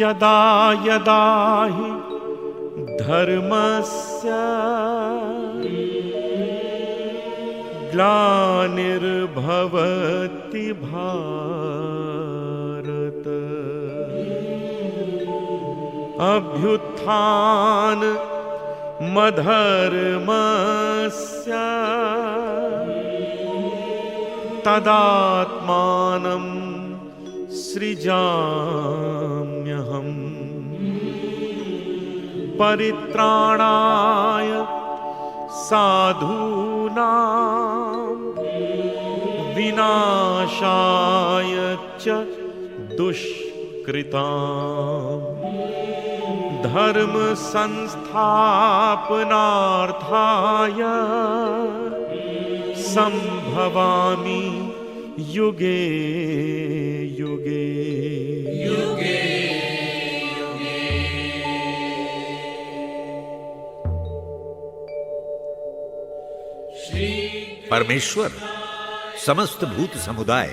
यदा यदा हि धर्मस्य ग्लानिर्भवति भारत अभ्युत्थान मधर्मस्य तदात्मानं सृजाम्यहम् परित्राणाय साधूनां विनाशाय च दुष्कृताम् धर्म संस्थापनार्थाय संभवामि युगे युगे युगे युगे। परमेश्वर समस्त भूत समुदाय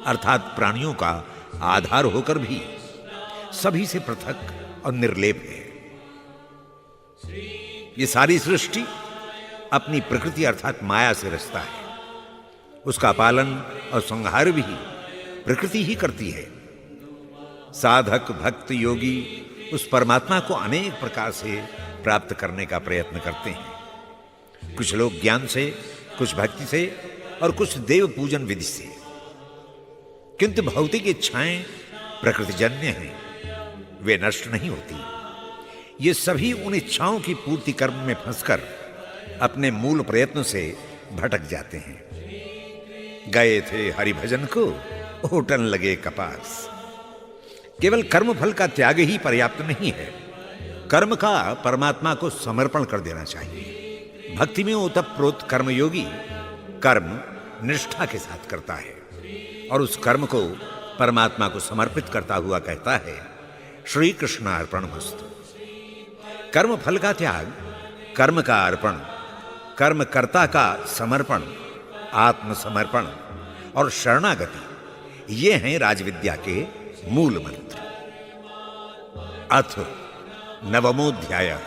अर्थात प्राणियों का आधार होकर भी सभी से पृथक और निर्लेप है। ये सारी सृष्टि अपनी प्रकृति अर्थात माया से रचता है। उसका पालन और संहार भी प्रकृति ही करती है। साधक भक्त योगी उस परमात्मा को अनेक प्रकार से प्राप्त करने का प्रयत्न करते हैं। कुछ लोग ज्ञान से, कुछ भक्ति से और कुछ देव पूजन विधि से। किंतु भौतिक इच्छाएं प्रकृतिजन्य हैं, वे नष्ट नहीं होती। ये सभी उन इच्छाओं की पूर्ति कर्म में फंसकर अपने मूल प्रयत्न से भटक जाते हैं। गए थे हरिभजन को, होटन लगे कपास। केवल कर्म फल का त्याग ही पर्याप्त नहीं है। कर्म का परमात्मा को समर्पण कर देना चाहिए। भक्ति में ओतप्रोत कर्मयोगी कर्म निष्ठा के साथ करता है और उस कर्म को परमात्मा को समर्पित करता हुआ कहता है, श्री कृष्ण अर्पणमस्तु। कर्म फल का त्याग, कर्म का अर्पण, कर्मकर्ता का समर्पण, आत्मसमर्पण और शरणागति, ये हैं राजविद्या के मूल मंत्र। अथ नवमोऽध्याय।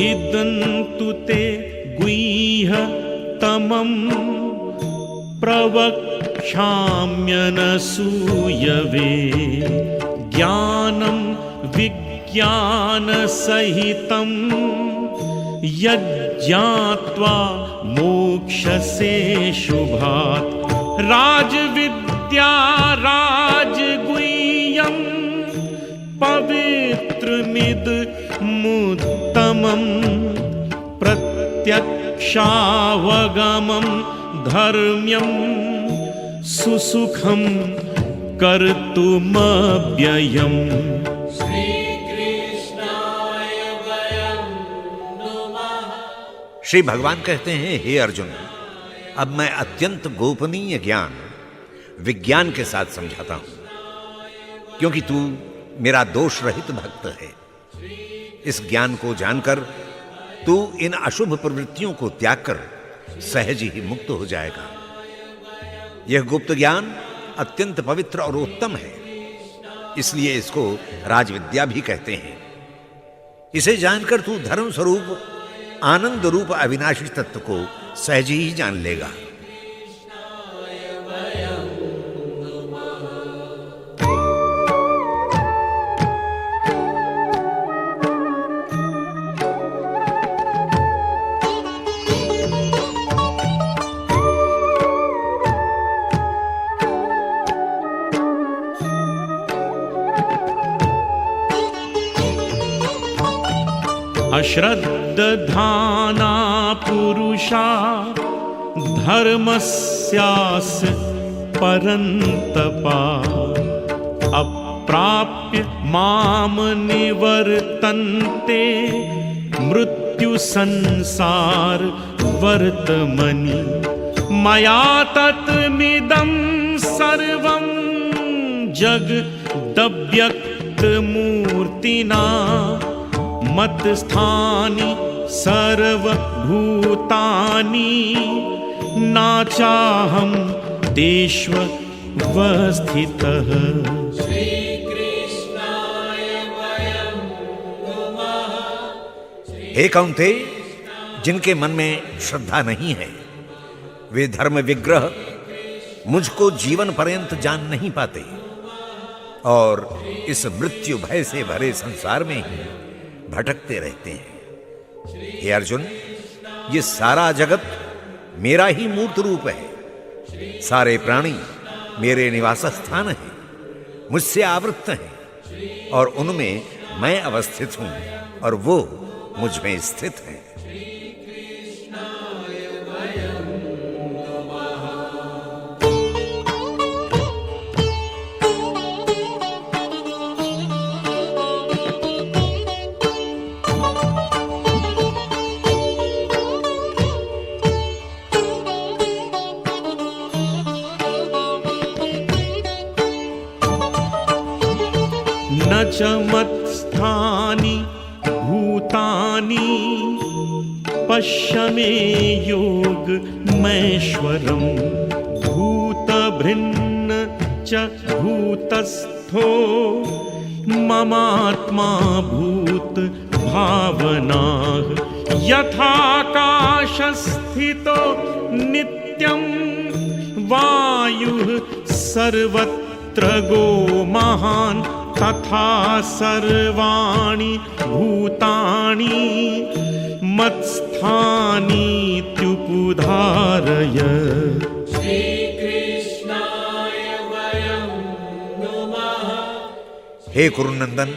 इदन्तु ते गुह्यतमं प्रवक्ष्याम्यनसूयवे ज्ञानं विज्ञानसहितं यज्ञात्वा मोक्षसे शुभात् राजविद्या राजगुह्यं पवित्रमिदमुत्तमं प्रत्यक्षावगमं धर्म्यं सुसुखं कर्तुमव्ययम्। श्री भगवान कहते हैं, हे अर्जुन, अब मैं अत्यंत गोपनीय ज्ञान विज्ञान के साथ समझाता हूं, क्योंकि तू मेरा दोष रहित भक्त है। इस ज्ञान को जानकर तू इन अशुभ प्रवृत्तियों को त्याग कर सहज ही मुक्त हो जाएगा। यह गुप्त ज्ञान अत्यंत पवित्र और उत्तम है, इसलिए इसको राजविद्या भी कहते हैं। इसे जानकर तू धर्म स्वरूप आनंद रूप अविनाशी तत्व को सहज ही जान लेगा। अश्रद्धाना पुरुषा धर्मस्यास्य परन्तपा अप्राप्य माम निवर्तन्ते मृत्यु संसार वर्तमनि मया तत्मिदं सर्वं जगदव्यक्तमूर्तिना मत्स्थानि सर्वभूतानि नाचाहं तेष्वस्थितः। हे कौन्तेय, जिनके मन में श्रद्धा नहीं है वे धर्म विग्रह मुझको जीवन पर्यंत जान नहीं पाते और इस मृत्यु भय से भरे संसार में ही भटकते रहते हैं। हे अर्जुन, ये सारा जगत मेरा ही मूर्त रूप है। सारे प्राणी मेरे निवास स्थान हैं, मुझसे आवृत्त हैं और उनमें मैं अवस्थित हूं और वो मुझ में स्थित हैं। न च मत्स्थानि भूतानि पश्य मे योगमैश्वरम् भूतभृन्न च भूतस्थो ममात्मा भूतभावनाः यथाकाशस्थितो नित्यं वायुः सर्वत्र गो महान् तथा सर्वाणि भूतानि मत्स्थानीत्युपधारय। हे कुरुनंदन,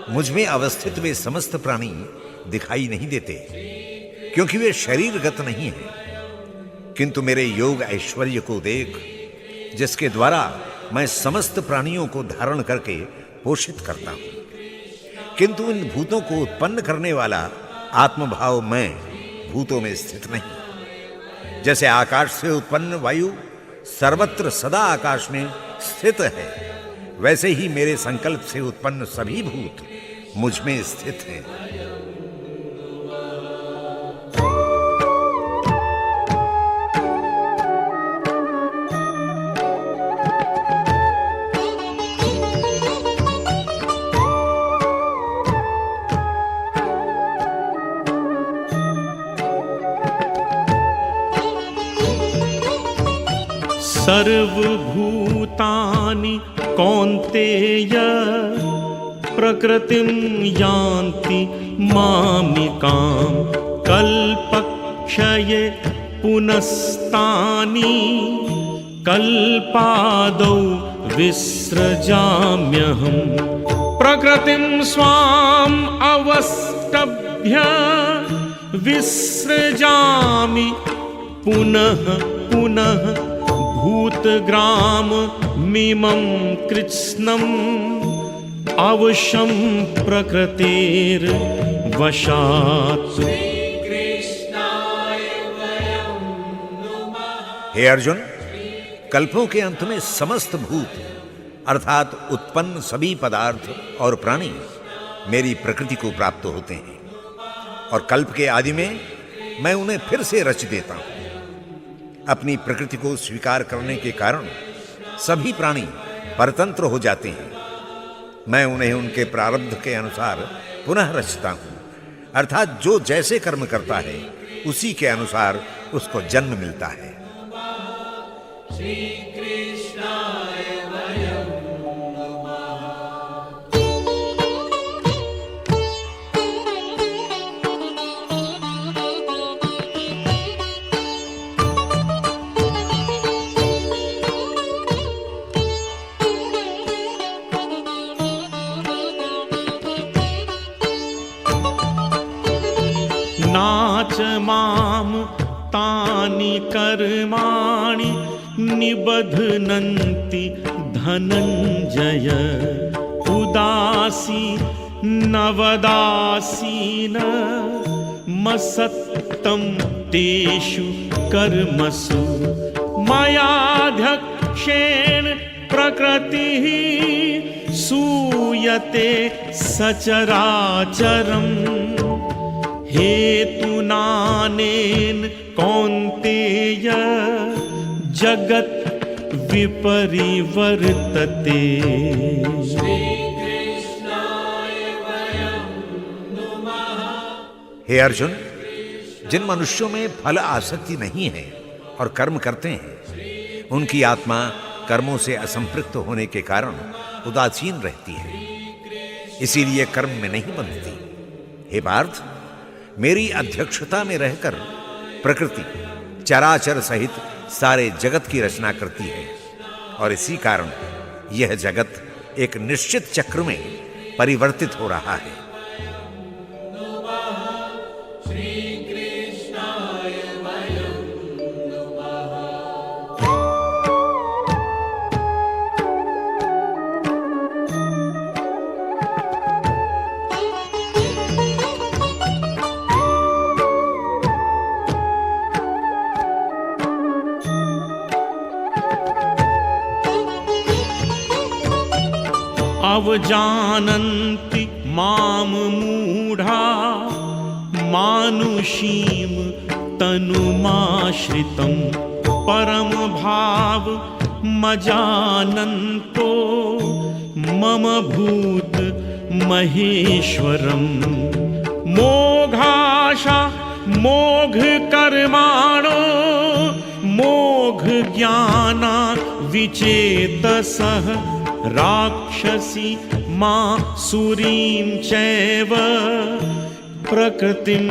मुझ में अवस्थित वे समस्त प्राणी दिखाई नहीं देते क्योंकि वे शरीरगत नहीं हैं, किंतु मेरे योग ऐश्वर्य को देख, जिसके द्वारा मैं समस्त प्राणियों को धारण करके पोषित करता हूं। किंतु इन भूतों को उत्पन्न करने वाला आत्मभाव मैं भूतों में स्थित नहीं। जैसे आकाश से उत्पन्न वायु सर्वत्र सदा आकाश में स्थित है, वैसे ही मेरे संकल्प से उत्पन्न सभी भूत मुझ में स्थित हैं। सर्वभूतानि कौन्तेय प्रकृतिं यान्ति मामिकां कल्पक्षये पुनस्तानि कल्पादौ विसृजाम्यहम् प्रकृतिं स्वाम् अवष्टभ्य विसृजामि पुनः पुनः भूतग्राम मिमं कृत्स्नम् अवशं प्रकृतेर्वशात्। हे अर्जुन, कल्पों के अंत में समस्त भूत अर्थात उत्पन्न सभी पदार्थ और प्राणी मेरी प्रकृति को प्राप्त होते हैं और कल्प के आदि में मैं उन्हें फिर से रच देता हूं। अपनी प्रकृति को स्वीकार करने के कारण सभी प्राणी परतंत्र हो जाते हैं। मैं उन्हें उनके प्रारब्ध के अनुसार पुनः रचता हूं, अर्थात जो जैसे कर्म करता है उसी के अनुसार उसको जन्म मिलता है। नाच माम तानि कर्माणि निबध्नन्ति धनंजय उदासी नवदासीन मसक्तं तेषु कर्मसु मयाध्यक्षेण प्रकृतिः सूयते सचराचरम् हेतुनानेन कौन्तेय जगत् विपरिवर्तते। हे अर्जुन, जिन मनुष्यों में फल आसक्ति नहीं है और कर्म करते हैं, उनकी आत्मा कर्मों से असंपृक्त होने के कारण उदासीन रहती है, इसीलिए कर्म में नहीं बंधती। हे पार्थ, मेरी अध्यक्षता में रहकर प्रकृति चराचर सहित सारे जगत की रचना करती है और इसी कारण यह जगत एक निश्चित चक्र में परिवर्तित हो रहा है। अवजानन्ति मां मूढ़ा मानुषीं तनुमाश्रितं परम भाव मजानन्तो मम भूत महेश्वरम् मोघाशा मोघ कर्माणो मोघ ज्ञाना विचेतसः राक्षसी मासुरीं चैव प्रकृतिं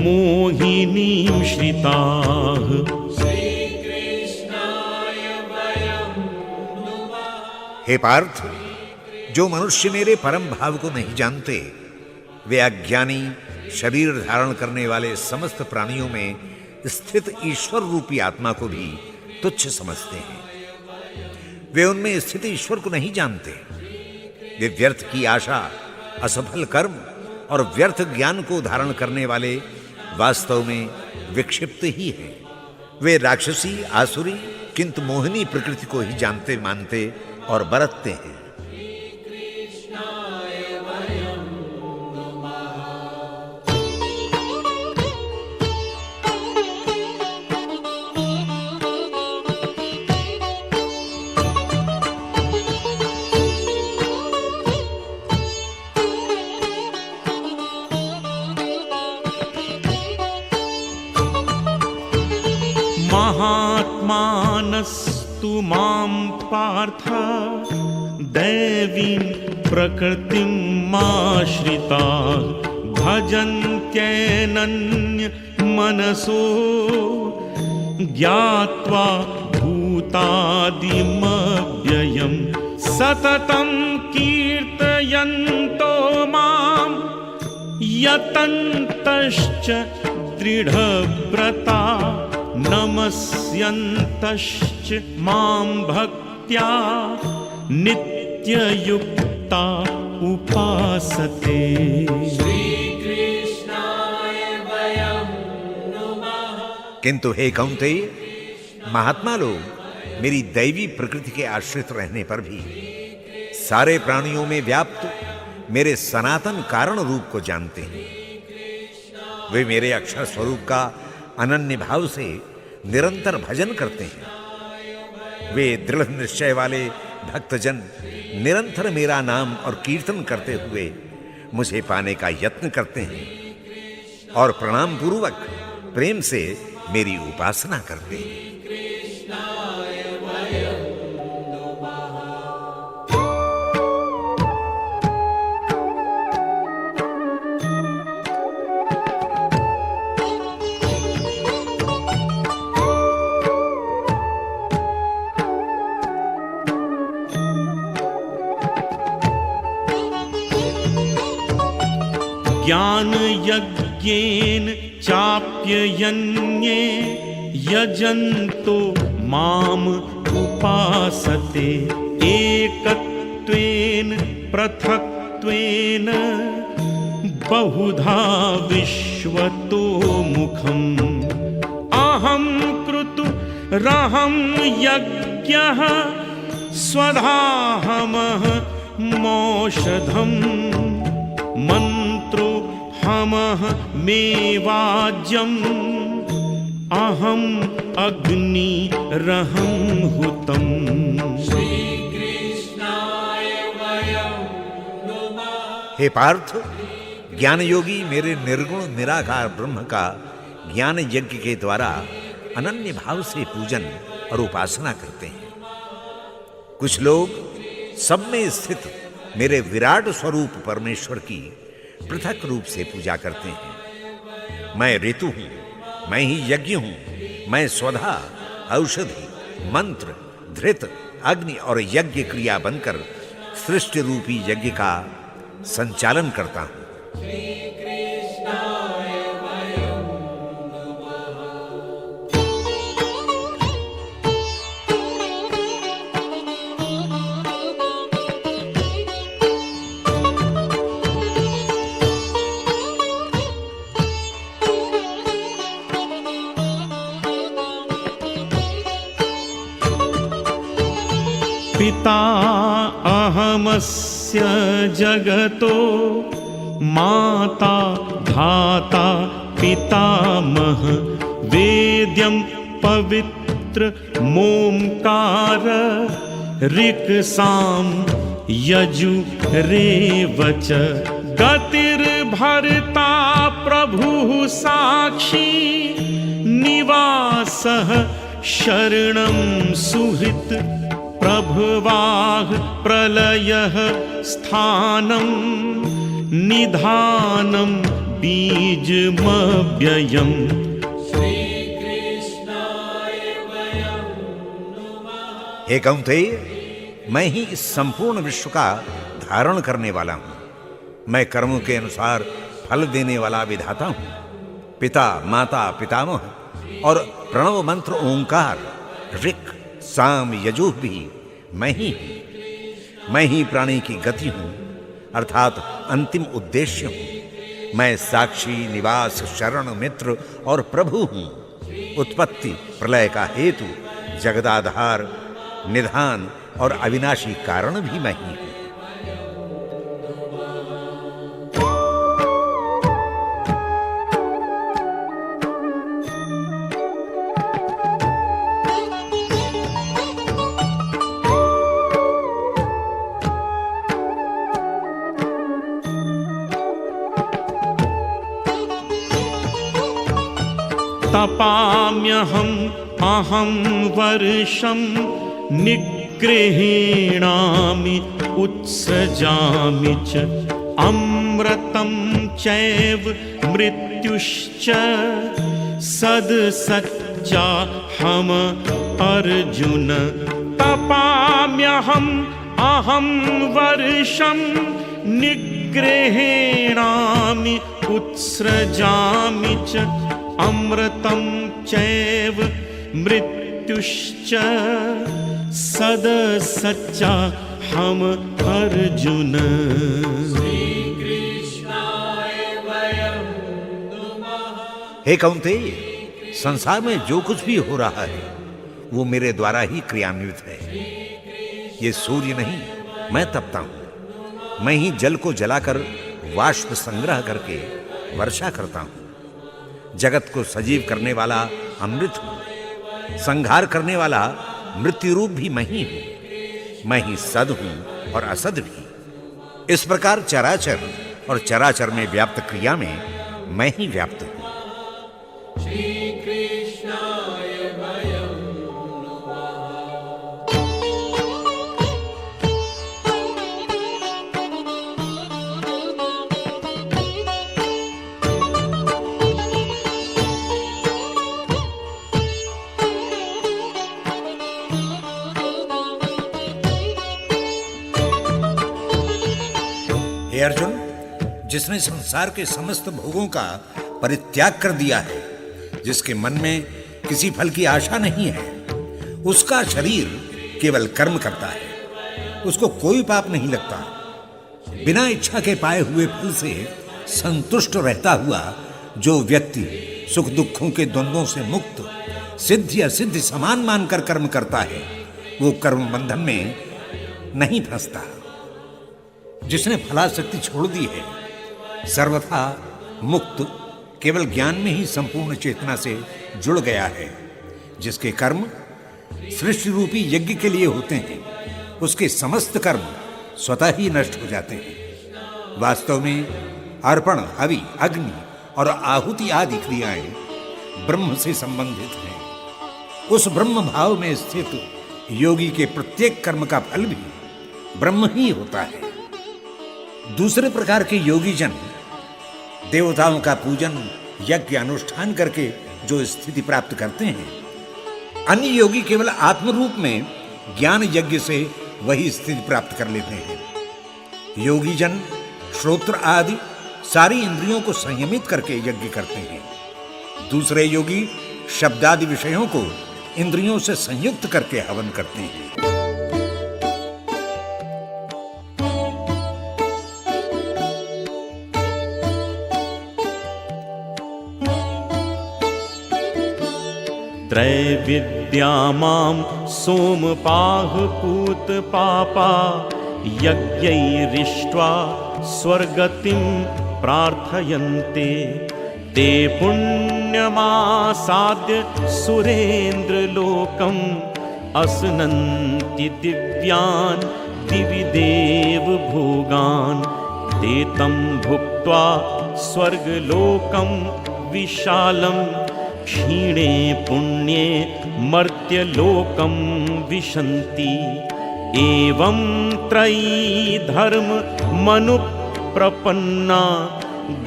मोहिनीं श्रिताः। हे पार्थ, जो मनुष्य मेरे परम भाव को नहीं जानते, वे अज्ञानी शरीर धारण करने वाले समस्त प्राणियों में स्थित ईश्वर रूपी आत्मा को भी तुच्छ समझते हैं। वे उनमें स्थित ईश्वर को नहीं जानते। वे व्यर्थ की आशा, असफल कर्म और व्यर्थ ज्ञान को धारण करने वाले वास्तव में विक्षिप्त ही हैं। वे राक्षसी आसुरी किंतु मोहिनी प्रकृति को ही जानते मानते और बरतते हैं। महात्मानस्तु मां पार्थ दैवीं प्रकृतिं माश्रिताः भजन्त्यनन्य मनसो ज्ञात्वा भूतादिमव्ययम् सततं कीर्तयन्तो मां यतन्तश्च दृढव्रता नमस्यन्तश्च मां भक्त्या नित्ययुक्ता उपासते। किंतु हे कौन्तेय, महात्मा लोग मेरी दैवी प्रकृति के आश्रित रहने पर भी सारे प्राणियों में व्याप्त मेरे सनातन कारण रूप को जानते हैं। वे मेरे अक्षर स्वरूप का अनन्य भाव से निरंतर भजन करते हैं। वे दृढ़ निश्चय वाले भक्तजन निरंतर मेरा नाम और कीर्तन करते हुए मुझे पाने का यत्न करते हैं और प्रणाम पूर्वक प्रेम से मेरी उपासना करते हैं। ज्ञान यज्ञेन चाप्ययन्ये यजन्तो माम उपासते एकत्वेन पृथक्त्वेन बहुधा विश्वतो मुखम् अहं क्रतुरहं यज्ञः स्वधाहमः मौषधम् मन्त्रो हमः मेवाज्यम् अहं अग्निरहं हुतम्। हे पार्थ, ज्ञान योगी मेरे निर्गुण निराकार ब्रह्म का ज्ञान यज्ञ के द्वारा अनन्य भाव से पूजन और उपासना करते हैं। कुछ लोग सब में स्थित मेरे विराट स्वरूप परमेश्वर की पृथक रूप से पूजा करते हैं। मैं ऋतु हूं, मैं ही यज्ञ हूं, मैं स्वधा, औषधि, मंत्र, धृत, अग्नि और यज्ञ क्रिया बनकर सृष्टि रूपी यज्ञ का संचालन करता हूं। पिता अहमस्य जगतो माता धाता पितामह वेद्यं पवित्र मोंकार ऋक् साम यजुरेवच गतिर्भर्ता प्रभुः साक्षी निवासः शरणं सुहृत् प्रभवाः प्रलयः स्थानं निधानं बीजमव्ययम्। हे कौंतेय, मैं ही इस संपूर्ण विश्व का धारण करने वाला हूं। मैं कर्मों के अनुसार फल देने वाला विधाता हूं। पिता, माता, पितामह और प्रणव मंत्र ओंकार, ऋक्, साम, यजुः भी मैं ही हूं। मैं ही प्राणी की गति हूं, अर्थात अंतिम उद्देश्य हूं। मैं साक्षी, निवास, शरण, मित्र और प्रभु हूं। उत्पत्ति, प्रलय का हेतु, जगदाधार, निधान और अविनाशी कारण भी मैं ही हूं। तपाम्यहम् अहं वर्षं निगृह्णामि उत्सृजामि च अमृतं चैव मृत्युश्च सदसच्चाहम् अर्जुन। तपाम्यहम् अहं वर्षं निगृह्णामि उत्सृजामि च अमृतं चैव मृत्युश्च सदसच्चाहम् अर्जुन। हे कौंतेय, संसार में जो कुछ भी हो रहा है वो मेरे द्वारा ही क्रियान्वित है। ये सूर्य नहीं, मैं तपता हूं। मैं ही जल को जलाकर वाष्प संग्रह करके वर्षा करता हूं। जगत को सजीव करने वाला अमृत हूं। संहार करने वाला मृत्यु रूप भी मैं ही हूं। मैं ही सद हूं और असद भी। इस प्रकार चराचर और चराचर में व्याप्त क्रिया में मैं ही व्याप्त हूं। हे अर्जुन, जिसने संसार के समस्त भोगों का परित्याग कर दिया है, जिसके मन में किसी फल की आशा नहीं है, उसका शरीर केवल कर्म करता है। उसको कोई पाप नहीं लगता। बिना इच्छा के पाए हुए फल से संतुष्ट रहता हुआ जो व्यक्ति सुख दुखों के द्वंद्वों से मुक्त सिद्ध या सिद्ध समान मानकर कर्म करता है, वो कर्म बंधन में नहीं फंसता। जिसने फलाशक्ति छोड़ दी है, सर्वथा मुक्त, केवल ज्ञान में ही संपूर्ण चेतना से जुड़ गया है। जिसके कर्म सृष्टि रूपी यज्ञ के लिए होते हैं, उसके समस्त कर्म स्वतः ही नष्ट हो जाते हैं। वास्तव में अर्पण, हवि, अग्नि और आहुति आदि क्रियाएं ब्रह्म से संबंधित हैं। उस ब्रह्म भाव में स्थित योगी के प्रत्येक कर्म का फल भी ब्रह्म ही होता है। दूसरे प्रकार के योगी जन देवताओं का पूजन, यज्ञ अनुष्ठान करके जो स्थिति प्राप्त करते हैं, अन्य योगी केवल आत्म रूप में ज्ञान यज्ञ से वही स्थिति प्राप्त कर लेते हैं। योगी जन श्रोत्र आदि सारी इंद्रियों को संयमित करके यज्ञ करते हैं। दूसरे योगी शब्दादि विषयों को इंद्रियों से संयुक्त करके हवन करते हैं। त्रैविद्या मां सोमपाः पूतपापा यज्ञैरिष्ट्वा स्वर्गतिं प्रार्थयन्ते ते पुण्यमासाद्य सुरेन्द्रलोकम् असनन्ति दिव्यान् दिवि देव भोगान् ते तं भुक्त्वा स्वर्गलोकं विशालं क्षीणे पुण्ये मर्त्यलोकं विशन्ति। एवं त्रयी धर्म मनुप्रपन्ना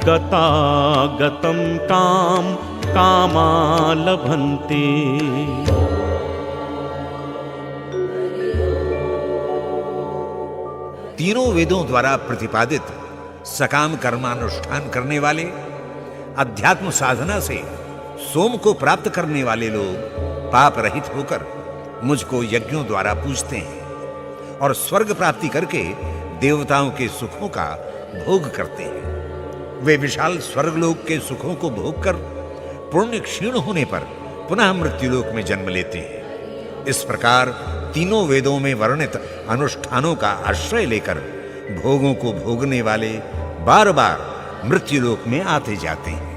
गतागतं काम कामा लभन्ते। तीनों वेदों द्वारा प्रतिपादित सकाम कर्मानुष्ठान करने वाले, अध्यात्म साधना से सोम को प्राप्त करने वाले लोग पाप रहित होकर मुझको यज्ञों द्वारा पूजते हैं और स्वर्ग प्राप्ति करके देवताओं के सुखों का भोग करते हैं। वे विशाल स्वर्गलोक के सुखों को भोग कर पुण्य क्षीण होने पर पुनः मृत्युलोक में जन्म लेते हैं। इस प्रकार तीनों वेदों में वर्णित अनुष्ठानों का आश्रय लेकर भोगों को भोगने वाले बार बार मृत्युलोक में आते जाते हैं।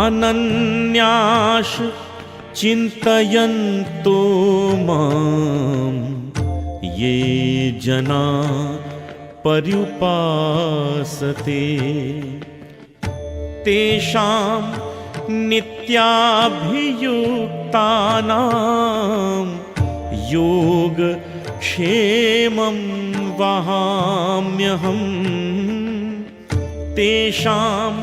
अनन्याश चिन्तयन्तो मां ये जना पर्युपासते तेषां नित्याभियुक्तानां योगक्षेमं वहाम्यहम्। तेषां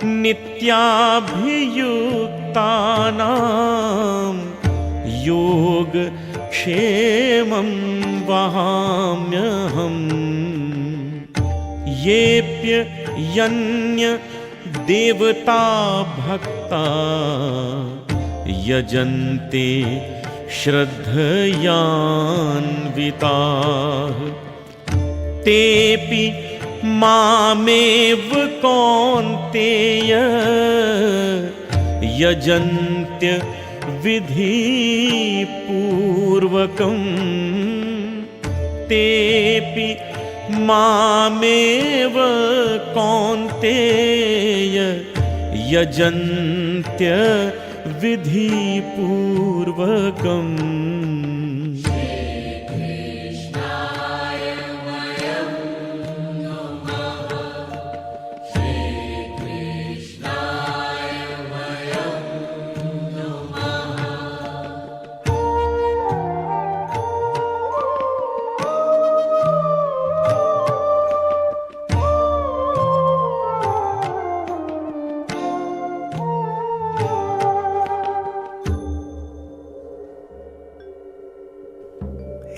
नित्याभियुक्तानां योगक्षेमं वहाम्यहम्। येऽप्यन्य देवता भक्ता यजन्ते श्रद्धयान्विताः तेऽपि मामेव कौन्तेय यजन्त्य विधिपूर्वकम्। तेऽपि मामेव कौन्तेय यजन्त्य विधिपूर्वकम्।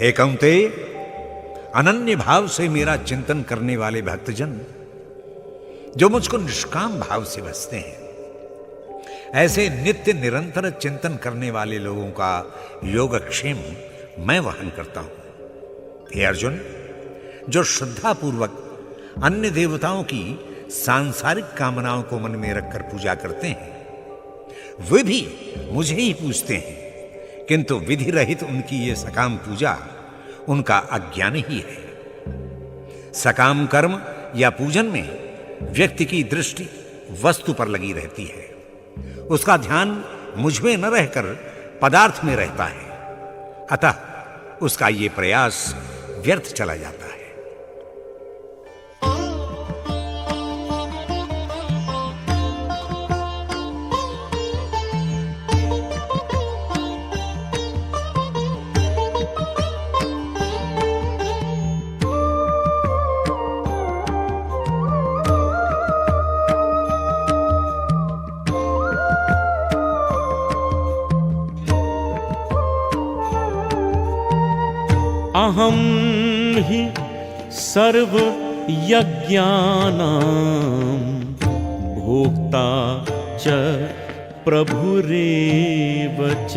हे कौंतेय, अनन्य भाव से मेरा चिंतन करने वाले भक्तजन जो मुझको निष्काम भाव से बसते हैं, ऐसे नित्य निरंतर चिंतन करने वाले लोगों का योगक्षेम मैं वहन करता हूं। हे अर्जुन, जो श्रद्धापूर्वक अन्य देवताओं की सांसारिक कामनाओं को मन में रखकर पूजा करते हैं, वे भी मुझे ही पूजते हैं, किंतु विधि रहित उनकी ये सकाम पूजा उनका अज्ञान ही है। सकाम कर्म या पूजन में व्यक्ति की दृष्टि वस्तु पर लगी रहती है, उसका ध्यान मुझ में न रहकर पदार्थ में रहता है, अतः उसका ये प्रयास व्यर्थ चला जाता है। अहं हि सर्व यज्ञानां भोक्ता च प्रभुरेव च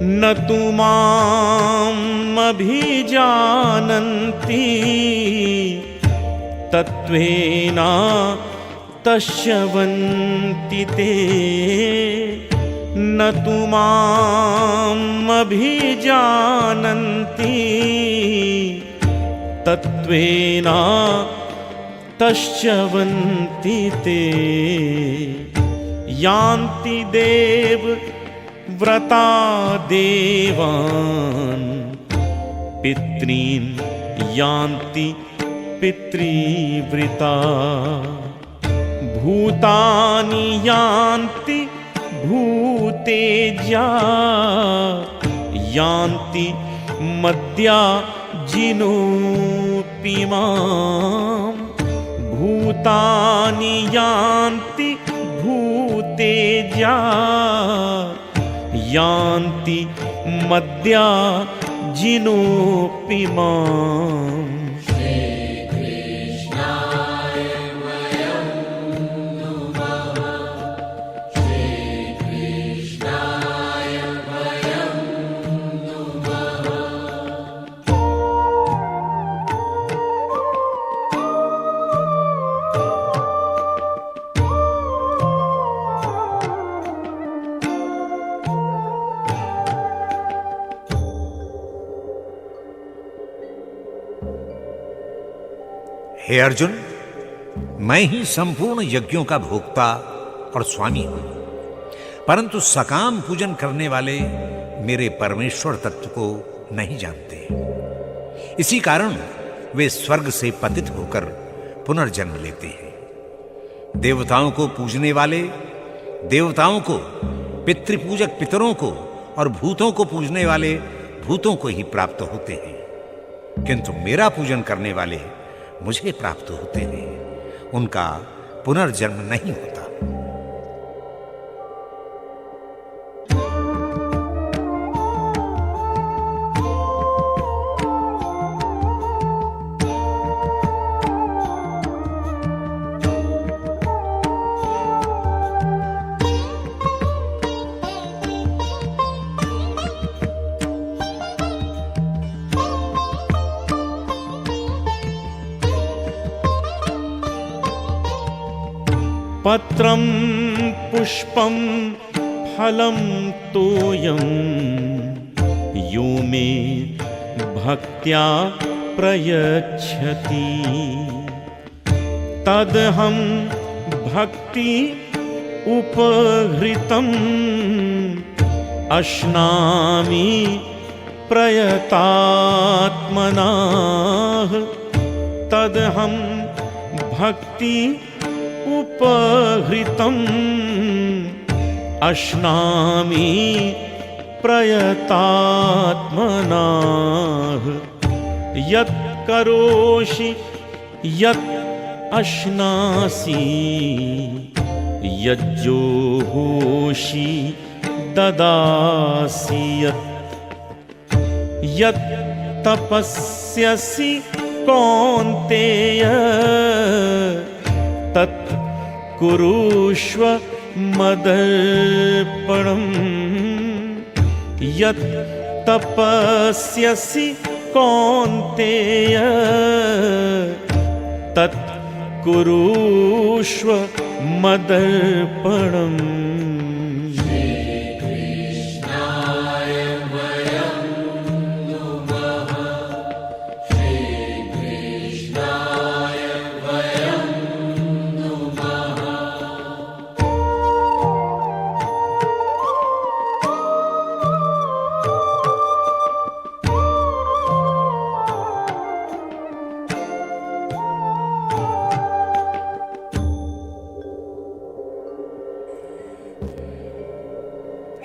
न तु माम् अभिजानन्ति तत्त्वेन तस्यवन्ति ते न तु माम् अभिजानन्ति तत्त्वेन तस्यवन्ति ते यान्ति देव व्रता देवान् पितॄन् यान्ति पितृव्रता भूतानि यान्ति भूतेज्या यान्ति मद्या जिनोऽपि माम् भूतानि यान्ति भूतेज्या यान्ति मद्या जिनोऽपि माम्। हे अर्जुन, मैं ही संपूर्ण यज्ञों का भोक्ता और स्वामी हूं, परंतु सकाम पूजन करने वाले मेरे परमेश्वर तत्व को नहीं जानते। इसी कारण वे स्वर्ग से पतित होकर पुनर्जन्म लेते हैं। देवताओं को पूजने वाले देवताओं को, पितृपूजक पितरों को और भूतों को पूजने वाले भूतों को ही प्राप्त होते हैं, किंतु मेरा पूजन करने वाले मुझे प्राप्त होते हैं, उनका पुनर्जन्म नहीं होता। पत्रं पुष्पं फलं तोयं यो मे भक्त्या प्रयच्छति तदहं भक्ति उपहृतम् अश्नामि प्रयतात्मनाः तदहं भक्ति उपहृतम् अश्नामि प्रयतात्मनाः यत् करोषि यत् अश्नासि यज्जोहोषि ददासि यत् यत् तपस्यसि कौन्तेय तत् कुरुष्व मदर्पणम् यत् तपस्यसि कौन्तेय तत् कुरुष्व मदर्पणम्।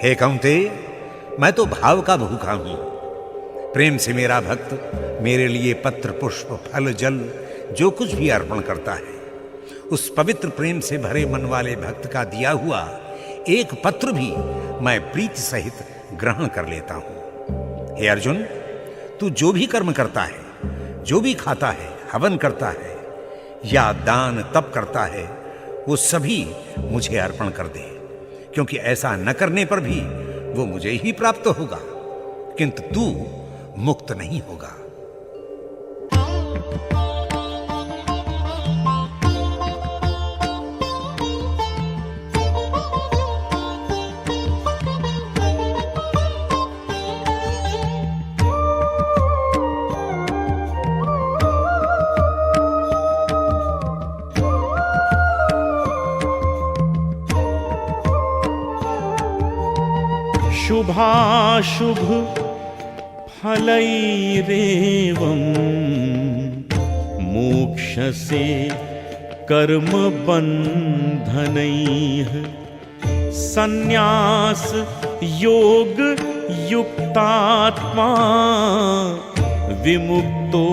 हे कौंतेय, मैं तो भाव का भूखा हूं। प्रेम से मेरा भक्त मेरे लिए पत्र, पुष्प, फल, जल जो कुछ भी अर्पण करता है, उस पवित्र प्रेम से भरे मन वाले भक्त का दिया हुआ एक पत्र भी मैं प्रीति सहित ग्रहण कर लेता हूं। हे अर्जुन, तू जो भी कर्म करता है, जो भी खाता है, हवन करता है या दान तप करता है, वो सभी मुझे अर्पण कर दे, क्योंकि ऐसा न करने पर भी वो मुझे ही प्राप्त होगा, किंतु तू मुक्त नहीं होगा। शुभाशुभ फलैरेवं मोक्षसे कर्म बन्धनैः संन्यास योग युक्तात्मा विमुक्तो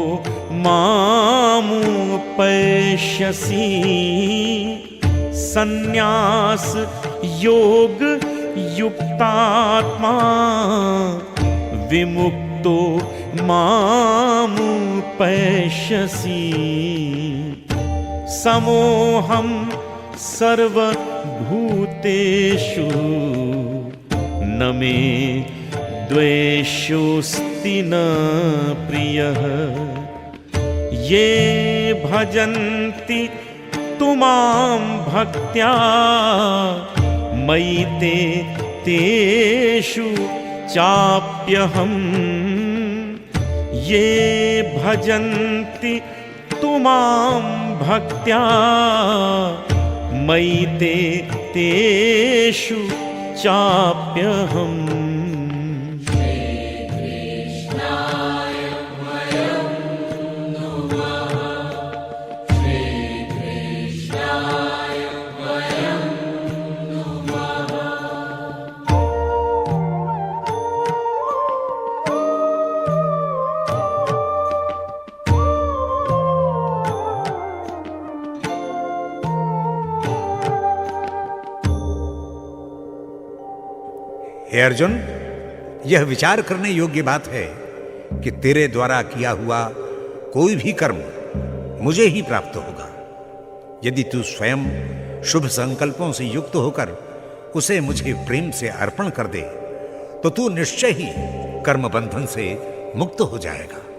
मामुपैष्यसि। संन्यास योग युक्तात्मा विमुक्तो मामुपैष्यसि। समोऽहं सर्वभूतेषु न मे द्वेष्योऽस्ति न प्रियः। ये भजन्ति तु मां भक्त्या मयि ते तेषु चाप्यहम्। ये भजन्ति तु मां भक्त्या मयि ते तेषु चाप्यहम्। हे अर्जुन, यह विचार करने योग्य बात है कि तेरे द्वारा किया हुआ कोई भी कर्म मुझे ही प्राप्त होगा। यदि तू स्वयं शुभ संकल्पों से युक्त होकर उसे मुझे प्रेम से अर्पण कर दे, तो तू निश्चय ही कर्म बंधन से मुक्त हो जाएगा।